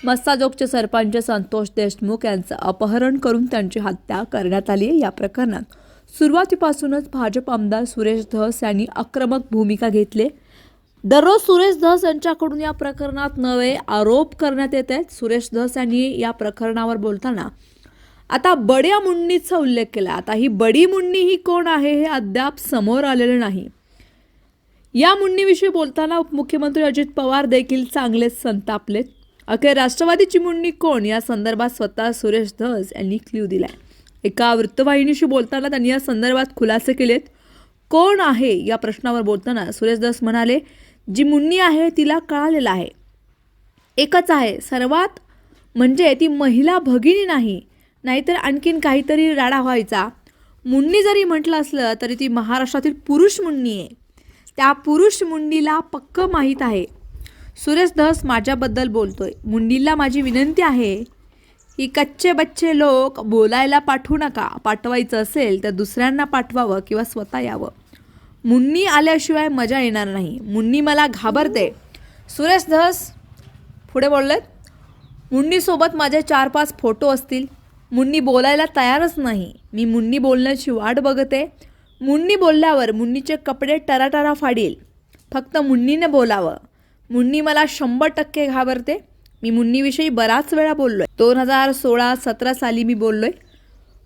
मस्साजोगचे सरपंच संतोष देशमुख यांचं अपहरण करून त्यांची हत्या करण्यात आली आहे। या प्रकरणात सुरुवातीपासूनच भाजप आमदार सुरेश धस यांनी आक्रमक भूमिका घेतली। दररोज सुरेश धस यांच्याकडून या प्रकरणात नवे आरोप करण्यात येत आहेत। सुरेश धस यांनी या प्रकरणावर बोलताना आता बड्या मुन्नीचा उल्लेख केला। आता ही बडी मुन्नी ही कोण आहे हे अद्याप समोर आलेले नाही। या मुन्नीविषयी बोलताना उपमुख्यमंत्री अजित पवार देखील चांगलेच संतापलेत। अखेर राष्ट्रवादीची मुन्नी कोण या संदर्भात स्वतः सुरेश धस यांनी क्ल्यू दिलाय। एका वृत्तवाहिनीशी बोलताना त्यांनी या संदर्भात खुलासे केलेत। कोण आहे या प्रश्नावर बोलताना सुरेश धस म्हणाले, जी मुन्नी आहे तिला कळालेलं आहे, एकच आहे, सर्वात म्हणजे ती महिला भगिनी नाही, नाहीतर आणखीन काहीतरी राडा व्हायचा। मुन्नी जरी म्हटलं असलं तरी ती महाराष्ट्रातील पुरुष मुन्नी आहे। त्या पुरुष मुन्नीला पक्क माहीत आहे। सुरेश धस माझ्याबद्दल बोलतोय। मुन्नीला माझी विनंती आहे की कच्चे बच्चे लोक बोलायला पाठवू नका। पाठवायचं असेल तर दुसऱ्यांना पाठवावं किंवा स्वतः यावं। मुन्नी आल्याशिवाय मजा येणार नाही। मुन्नी मला घाबरते। सुरेश धस पुढे बोललेत, मुन्नीसोबत माझे 4-5 फोटो असतील। मुन्नी बोलायला तयारच नाही। मी मुन्नी बोलण्याची वाट बघते। मुन्नी बोलल्यावर मुन्नीचे कपडे टराटरा फाडील। फक्त मुन्नीने बोलावं। मुन्नी मला 100% घाबरते। मी मुन्नीविषयी बराच वेळा बोललोय। 2016-17 साली मी बोललोय।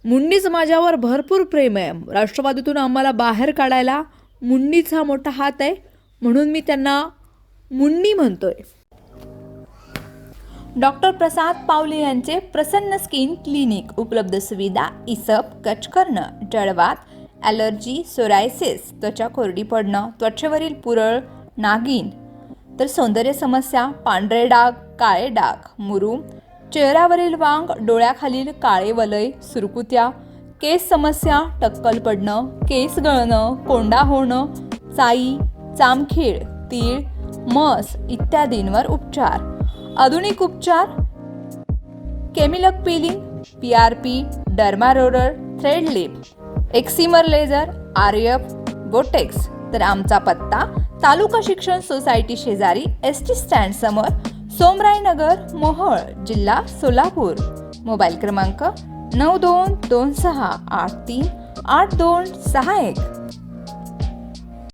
मुन्नीच माझ्यावर भरपूर प्रेम आहे। राष्ट्रवादीतून आम्हाला बाहेर काढायला मुन्नीचा मोठा हात आहे, म्हणून मी त्यांना मुन्नी म्हणतोय। डॉक्टर प्रसाद पावले यांचे प्रसन्न स्किन क्लिनिक। उपलब्ध सुविधा इसप, कच करणं, जळवात, ॲलर्जी, सोरायसिस, त्वचा कोरडी पडणं, त्वचेवरील पुरळ, नागिन, तर सौंदर्य समस्या, पांढरे डाग, काळे डाग, मुरूम, चेहऱ्यावरील वांग, डोळ्याखालील काळे वलय, सुरकुत्या, केस समस्या, टक्कल पडणं, केस गळणं, कोंडा होणं, चाई, चामखीळ, तीळ, मस इत्यादींवर उपचार। आधुनिक उपचार, केमिलक peeling, PRP, derma roller, thread lift, excimer laser, RF, botox. तर आमचा पत्ता तालुका शिक्षण सोसायटी शेजारी ST स्टँड समोर, सोमराय नगर, मोहोळ, जिल्हा सोलापूर। मोबाईल क्रमांक 9226838261।